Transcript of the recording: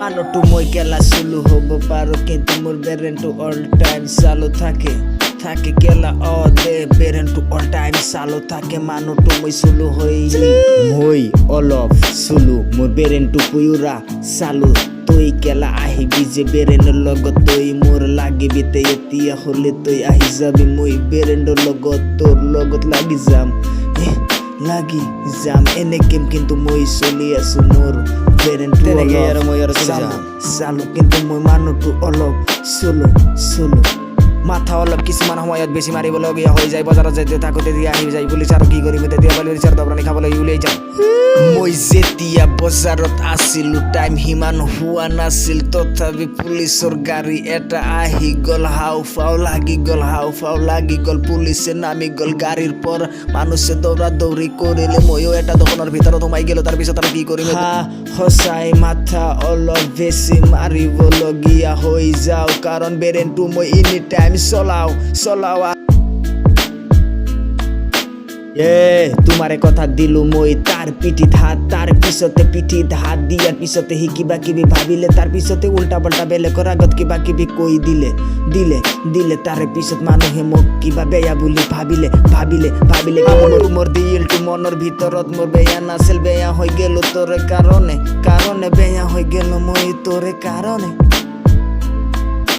আনোটু মই কেলা শুরু হব পারো কিন্তু মোর বেরেন্টু অল টাইম চালু থাকে থাকে কেলা দে বেরেন্টু অল টাইম চালু থাকে মানোটু মই শুরু হই মই অলপ শুলু মোর বেরেন্টু পুয়ুরা চালু তুই কেলা আহিবি যে বেরেন্ডর লগত তুই মোর লাগিবি তে এতিয়া হলে তুই আহি যাবি মই বেরেন্ডর লগত তোর লগত লাগি যাম লাগি যাম এনে কেম কিন্তু মই চলি আছো মোর বেরেন্টু চালু কিন্তু মই মানুহটো অলপ চলো মাথা অলপ কিছুমান সময়ত বেছি মাৰিবলগীয়া হৈ যায় বজাৰত যাই থাকোতে দিয়া আহি যায় পুলিচ আৰু কি কৰিম তেতিয়া পুলিচৰ দবৰানি খাবলৈ উলিয়াই যাম মই যেতিয়া বজাৰত আছিলো টাইম সিমান হোৱা নাছিল তথাপি পুলিচৰ গাড়ী এটা আহি গ'ল হাওফাও লাগি গ'ল পুলিচে নামি গ'ল গাড়ীৰ পৰা মানুহে দৌৰা দৌৰি কৰিলে ময়ো এটা দোকানৰ ভিতৰত সোমাই গ'লো তাৰপিছত আৰু কি কৰিম সঁচাই মাথা অলপ বেছি মাৰিবলগীয়া হৈ যাওঁ কাৰণ বেৰেনটো মই এনি টাইম চলাও তোমারে কথা দিলু মই তার পিঠিত হাত তার পিছতে পিঠিত হাত দিয়ার পিছতে হি কিবা কিবি ভাবিলে তার পিছতে উল্টা পাল্টা বেলেগৰ আগত কিবা কিবি কৈ দিলে তাৰে পিছত মানুহে মোক কিবা বেয়া বুলি ভাবিলে মোৰ দিলটো মনৰ ভিতৰত মোৰ বেয়া নাছিল বেয়া হৈ গেল তোৰে কাৰণে বেয়া হৈ গেল মই তোৰে কাৰণে